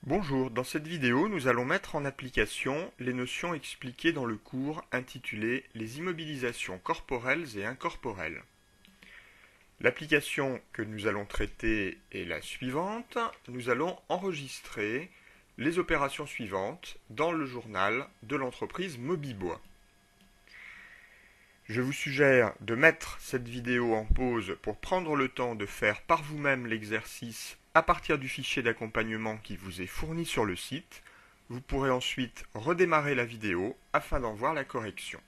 Bonjour, dans cette vidéo, nous allons mettre en application les notions expliquées dans le cours intitulé Les immobilisations corporelles et incorporelles. L'application que nous allons traiter est la suivante. Nous allons enregistrer les opérations suivantes dans le journal de l'entreprise Mobibois. Je vous suggère de mettre cette vidéo en pause pour prendre le temps de faire par vous-même l'exercice à partir du fichier d'accompagnement qui vous est fourni sur le site. Vous pourrez ensuite redémarrer la vidéo afin d'en voir la correction.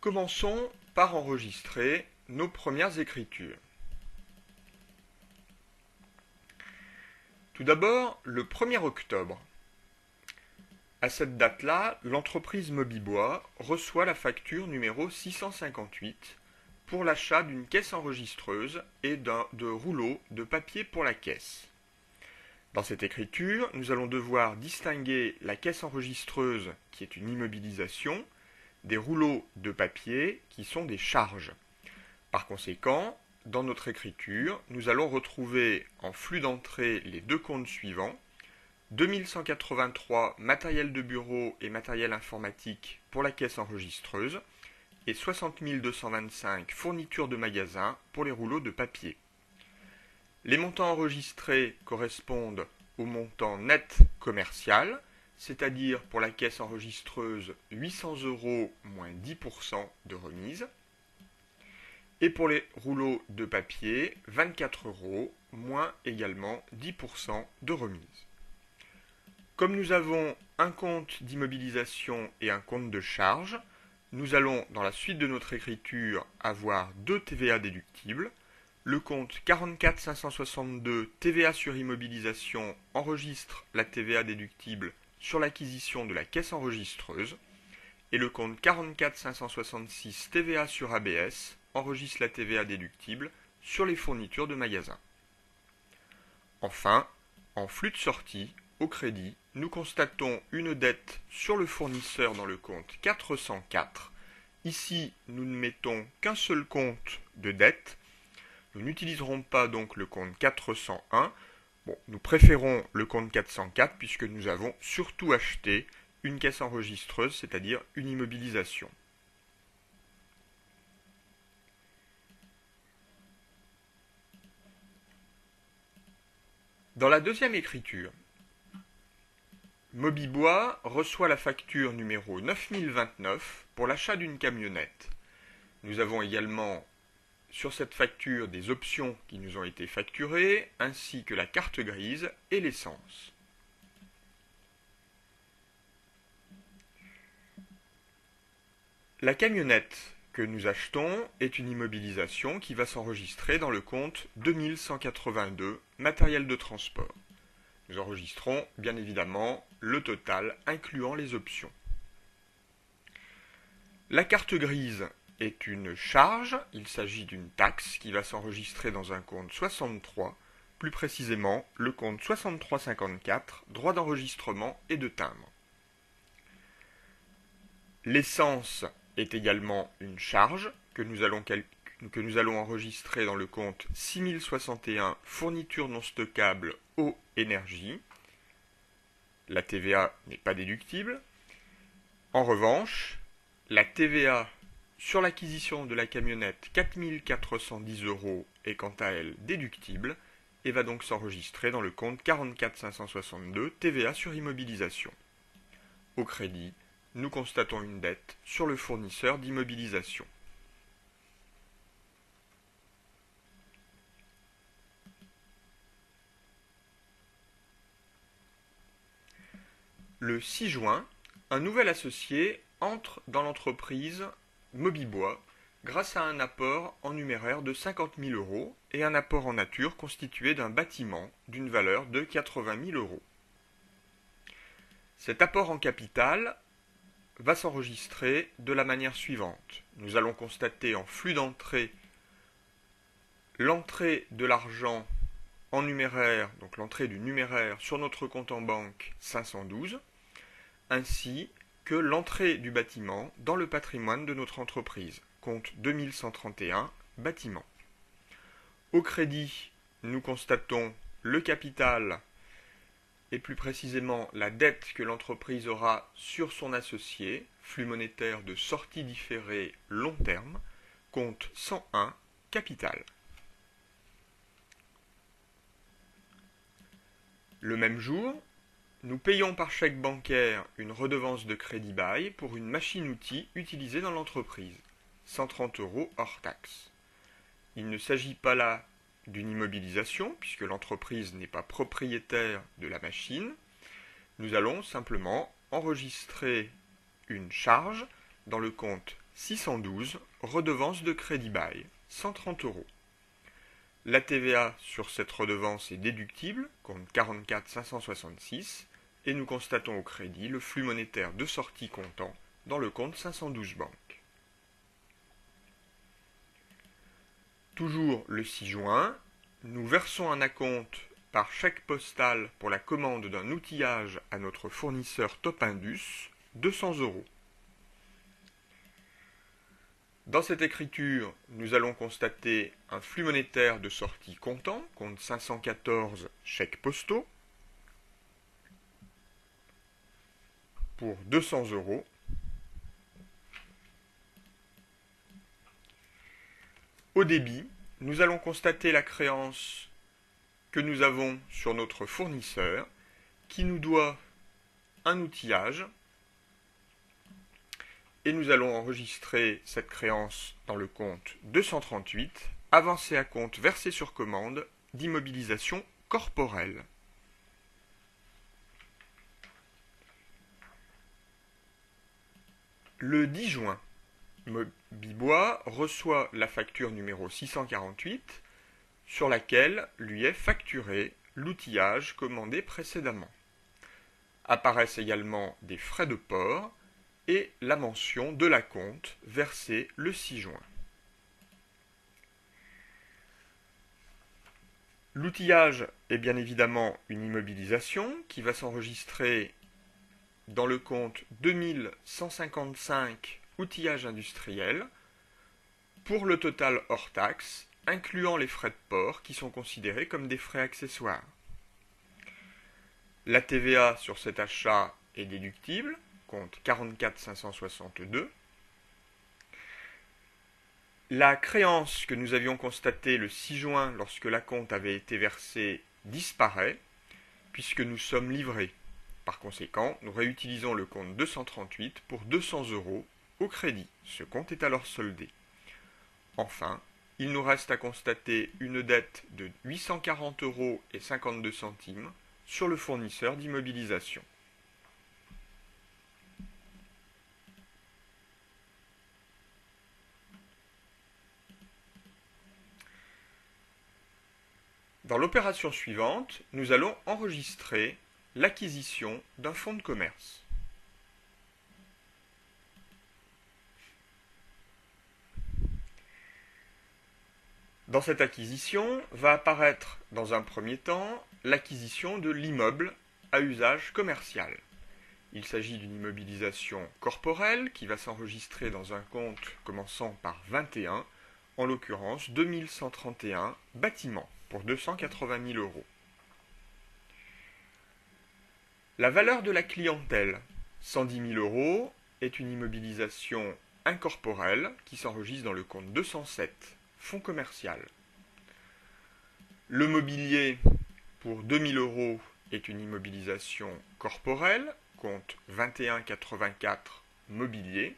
Commençons par enregistrer nos premières écritures. Tout d'abord, le 1er octobre. À cette date-là, l'entreprise Mobibois reçoit la facture numéro 658 pour l'achat d'une caisse enregistreuse et de rouleaux de papier pour la caisse. Dans cette écriture, nous allons devoir distinguer la caisse enregistreuse, qui est une immobilisation, des rouleaux de papier, qui sont des charges. Par conséquent, dans notre écriture, nous allons retrouver en flux d'entrée les deux comptes suivants. 2183 matériel de bureau et matériel informatique pour la caisse enregistreuse et 60 225 fournitures de magasin pour les rouleaux de papier. Les montants enregistrés correspondent au montant net commercial, c'est-à-dire pour la caisse enregistreuse 800 € moins 10% de remise, et pour les rouleaux de papier 24 € moins également 10% de remise. Comme nous avons un compte d'immobilisation et un compte de charge, nous allons, dans la suite de notre écriture, avoir deux TVA déductibles. Le compte 44 562 TVA sur immobilisation enregistre la TVA déductible sur l'acquisition de la caisse enregistreuse. Et le compte 44 566 TVA sur ABS enregistre la TVA déductible sur les fournitures de magasin. Enfin, en flux de sortie, au crédit, nous constatons une dette sur le fournisseur dans le compte 404. Ici, nous ne mettons qu'un seul compte de dette. Nous n'utiliserons pas donc le compte 401. Nous préférons le compte 404 puisque nous avons surtout acheté une caisse enregistreuse, c'est-à-dire une immobilisation. Dans la deuxième écriture, Mobibois reçoit la facture numéro 9029 pour l'achat d'une camionnette. Nous avons également sur cette facture des options qui nous ont été facturées, ainsi que la carte grise et l'essence. La camionnette que nous achetons est une immobilisation qui va s'enregistrer dans le compte 2182 matériel de transport. Nous enregistrons bien évidemment le total incluant les options. La carte grise est une charge, il s'agit d'une taxe qui va s'enregistrer dans un compte 63, plus précisément le compte 6354, droit d'enregistrement et de timbre. L'essence est également une charge que nous allons enregistrer dans le compte 6061, fourniture non stockable eau énergie. La TVA n'est pas déductible. En revanche, la TVA sur l'acquisition de la camionnette 4410 € est quant à elle déductible et va donc s'enregistrer dans le compte 44 562 TVA sur immobilisation. Au crédit, nous constatons une dette sur le fournisseur d'immobilisation. Le 6 juin, un nouvel associé entre dans l'entreprise Mobibois grâce à un apport en numéraire de 50 000 € et un apport en nature constitué d'un bâtiment d'une valeur de 80 000 €. Cet apport en capital va s'enregistrer de la manière suivante. Nous allons constater en flux d'entrée l'entrée de l'argent en numéraire, donc l'entrée du numéraire sur notre compte en banque 512, ainsi que l'entrée du bâtiment dans le patrimoine de notre entreprise, compte 2131, bâtiment. Au crédit, nous constatons le capital et plus précisément la dette que l'entreprise aura sur son associé, flux monétaire de sortie différée long terme, compte 101, capital. Le même jour, nous payons par chèque bancaire une redevance de crédit-bail pour une machine-outil utilisée dans l'entreprise, 130 € hors taxe. Il ne s'agit pas là d'une immobilisation, puisque l'entreprise n'est pas propriétaire de la machine. Nous allons simplement enregistrer une charge dans le compte 612, redevance de crédit-bail, 130 €. La TVA sur cette redevance est déductible, compte 44 566, et nous constatons au crédit le flux monétaire de sortie comptant dans le compte 512 banque. Toujours le 6 juin, nous versons un acompte par chèque postal pour la commande d'un outillage à notre fournisseur Topindus, 200 €. Dans cette écriture, nous allons constater un flux monétaire de sortie comptant, compte 514 chèques postaux, pour 200 €. Au débit, nous allons constater la créance que nous avons sur notre fournisseur, qui nous doit un outillage, et nous allons enregistrer cette créance dans le compte 238, avancé à compte versé sur commande d'immobilisation corporelle. Le 10 juin, Mobibois reçoit la facture numéro 648, sur laquelle lui est facturé l'outillage commandé précédemment. Apparaissent également des frais de port et la mention de l'acompte versé le 6 juin. L'outillage est bien évidemment une immobilisation qui va s'enregistrer dans le compte 2155 outillage industriel pour le total hors taxe, incluant les frais de port qui sont considérés comme des frais accessoires. La TVA sur cet achat est déductible, compte 44 562. La créance que nous avions constatée le 6 juin lorsque l'acompte avait été versé disparaît, puisque nous sommes livrés. Par conséquent, nous réutilisons le compte 238 pour 200 € au crédit. Ce compte est alors soldé. Enfin, il nous reste à constater une dette de 840 € et 52 centimes sur le fournisseur d'immobilisation. Dans l'opération suivante, nous allons enregistrer l'acquisition d'un fonds de commerce. Dans cette acquisition va apparaître dans un premier temps l'acquisition de l'immeuble à usage commercial. Il s'agit d'une immobilisation corporelle qui va s'enregistrer dans un compte commençant par 21, en l'occurrence 2131 bâtiments pour 280 000 €. La valeur de la clientèle, 110 000 €, est une immobilisation incorporelle qui s'enregistre dans le compte 207, fonds commercial. Le mobilier, pour 2 000 €, est une immobilisation corporelle, compte 2184 mobilier.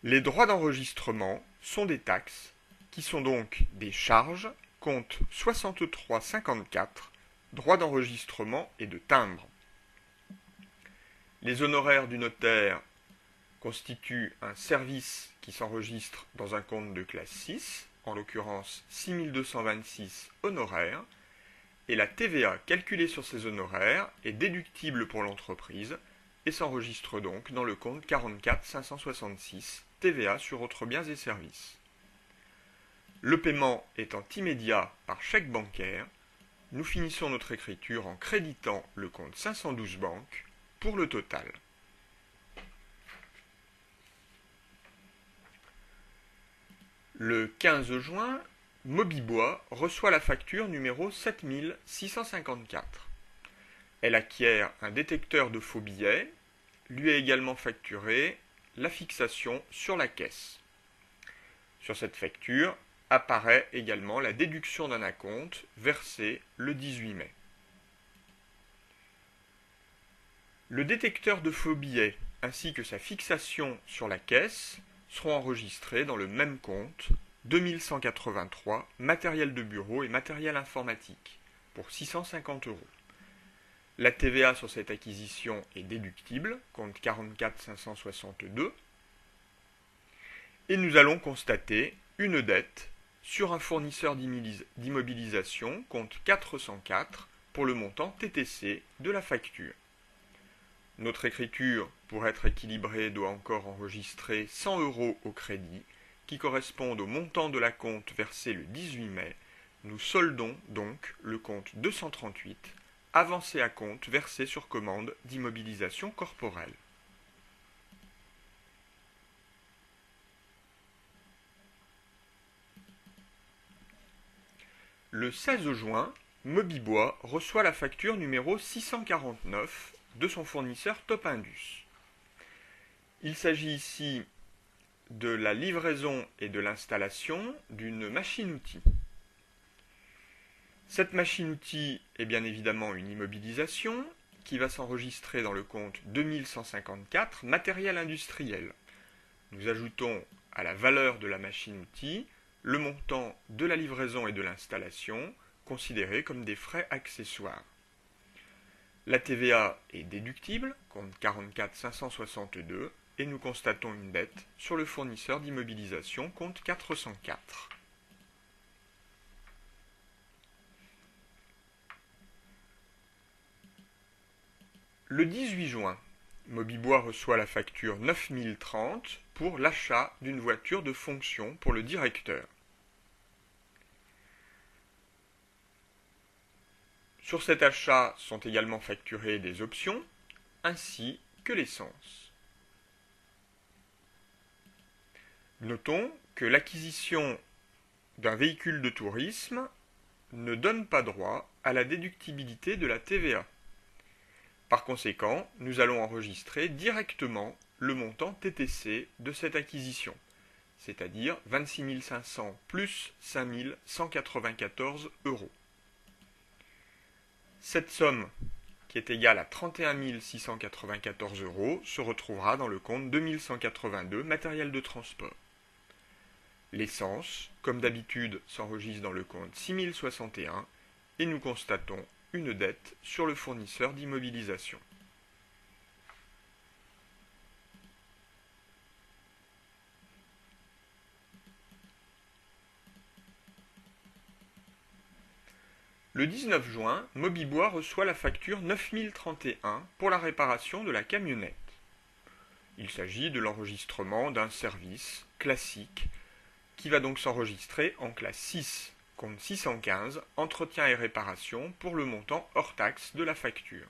Les droits d'enregistrement sont des taxes, qui sont donc des charges, compte 6354, droits d'enregistrement et de timbre. Les honoraires du notaire constituent un service qui s'enregistre dans un compte de classe 6, en l'occurrence 6226 honoraires, et la TVA calculée sur ces honoraires est déductible pour l'entreprise et s'enregistre donc dans le compte 44 566 TVA sur autres biens et services. Le paiement étant immédiat par chèque bancaire, nous finissons notre écriture en créditant le compte 512 banque pour le total. Le 15 juin, Mobibois reçoit la facture numéro 7654. Elle acquiert un détecteur de faux billets, lui est également facturé la fixation sur la caisse. Sur cette facture apparaît également la déduction d'un acompte versé le 18 mai. Le détecteur de faux billets ainsi que sa fixation sur la caisse seront enregistrés dans le même compte 2183 matériel de bureau et matériel informatique pour 650 €. La TVA sur cette acquisition est déductible, compte 44 562, et nous allons constater une dette sur un fournisseur d'immobilisation, compte 404, pour le montant TTC de la facture. Notre écriture, pour être équilibrée, doit encore enregistrer 100 € au crédit, qui correspondent au montant de l'acompte versé le 18 mai. Nous soldons donc le compte 238, avancé à compte versé sur commande d'immobilisation corporelle. Le 16 juin, Mobibois reçoit la facture numéro 649 de son fournisseur Topindus. Il s'agit ici de la livraison et de l'installation d'une machine-outil. Cette machine-outil est bien évidemment une immobilisation qui va s'enregistrer dans le compte 2154 matériel industriel. Nous ajoutons à la valeur de la machine-outil le montant de la livraison et de l'installation considérés comme des frais accessoires. La TVA est déductible, compte 44 562, et nous constatons une dette sur le fournisseur d'immobilisation, compte 404. Le 18 juin, Mobibois reçoit la facture 9030 pour l'achat d'une voiture de fonction pour le directeur. Sur cet achat sont également facturées des options, ainsi que l'essence. Notons que l'acquisition d'un véhicule de tourisme ne donne pas droit à la déductibilité de la TVA. Par conséquent, nous allons enregistrer directement le montant TTC de cette acquisition, c'est-à-dire 26 500 plus 5 194 €. Cette somme, qui est égale à 31 694 €, se retrouvera dans le compte 2182 matériel de transport. L'essence, comme d'habitude, s'enregistre dans le compte 6061 et nous constatons une dette sur le fournisseur d'immobilisation. Le 19 juin, Mobibois reçoit la facture 9031 pour la réparation de la camionnette. Il s'agit de l'enregistrement d'un service classique qui va donc s'enregistrer en classe 6, compte 615, entretien et réparation pour le montant hors taxe de la facture.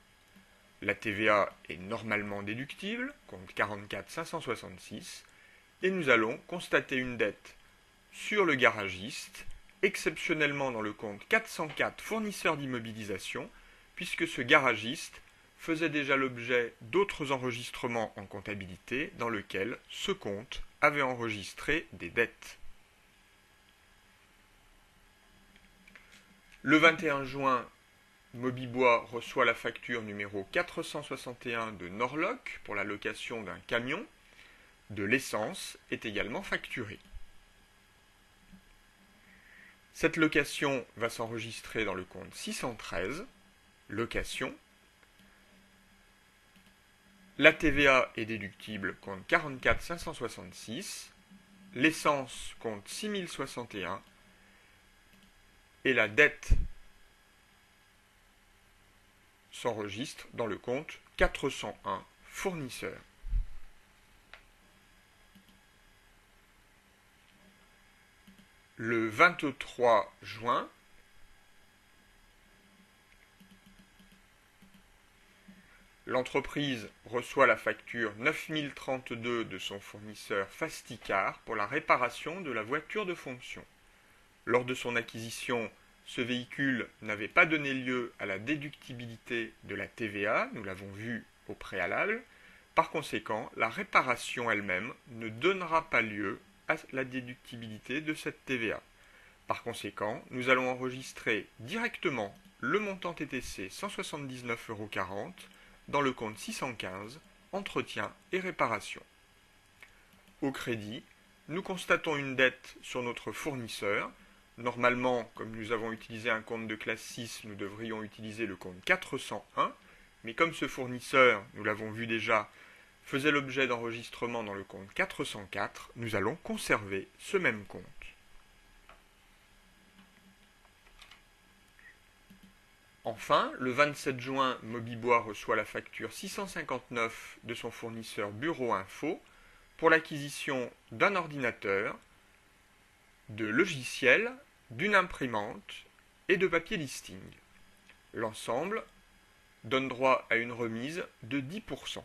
La TVA est normalement déductible, compte 44 566, et nous allons constater une dette sur le garagiste, exceptionnellement dans le compte 404 fournisseur d'immobilisation, puisque ce garagiste faisait déjà l'objet d'autres enregistrements en comptabilité dans lesquels ce compte avait enregistré des dettes. Le 21 juin, Mobibois reçoit la facture numéro 461 de Norloc pour la location d'un camion. De l'essence est également facturée. Cette location va s'enregistrer dans le compte 613, location. La TVA est déductible, compte 44 566, l'essence compte 6061 et la dette s'enregistre dans le compte 401, fournisseur. Le 23 juin, l'entreprise reçoit la facture 9032 de son fournisseur Fasticar pour la réparation de la voiture de fonction. Lors de son acquisition, ce véhicule n'avait pas donné lieu à la déductibilité de la TVA, nous l'avons vu au préalable. Par conséquent, la réparation elle-même ne donnera pas lieu à la déductibilité de cette TVA. Par conséquent, nous allons enregistrer directement le montant TTC 179,40 € dans le compte 615, entretien et réparation. Au crédit, nous constatons une dette sur notre fournisseur. Normalement, comme nous avons utilisé un compte de classe 6, nous devrions utiliser le compte 401, mais comme ce fournisseur, nous l'avons vu déjà, faisait l'objet d'enregistrement dans le compte 404, nous allons conserver ce même compte. Enfin, le 27 juin, Mobibois reçoit la facture 659 de son fournisseur Bureau Info pour l'acquisition d'un ordinateur, de logiciels, d'une imprimante et de papier listing. L'ensemble donne droit à une remise de 10%.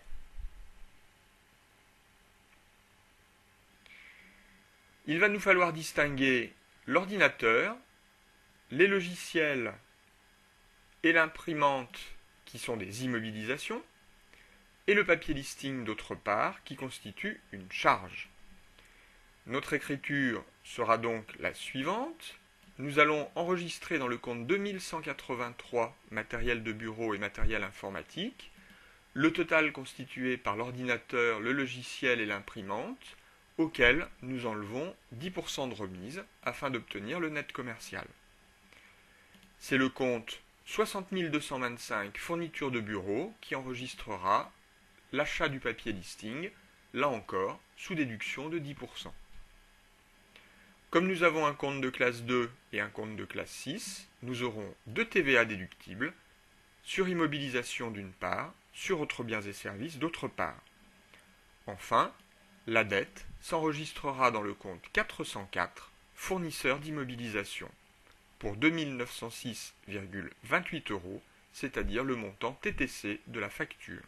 Il va nous falloir distinguer l'ordinateur, les logiciels et l'imprimante qui sont des immobilisations, et le papier listing d'autre part qui constitue une charge. Notre écriture sera donc la suivante. Nous allons enregistrer dans le compte 2183 matériel de bureau et matériel informatique, le total constitué par l'ordinateur, le logiciel et l'imprimante, auquel nous enlevons 10% de remise afin d'obtenir le net commercial. C'est le compte 60 225 fournitures de bureau qui enregistrera l'achat du papier listing, là encore, sous déduction de 10%. Comme nous avons un compte de classe 2 et un compte de classe 6, nous aurons deux TVA déductibles, sur immobilisation d'une part, sur autres biens et services d'autre part. Enfin, la dette s'enregistrera dans le compte 404, fournisseur d'immobilisation, pour 2 906,28 €, c'est-à-dire le montant TTC de la facture.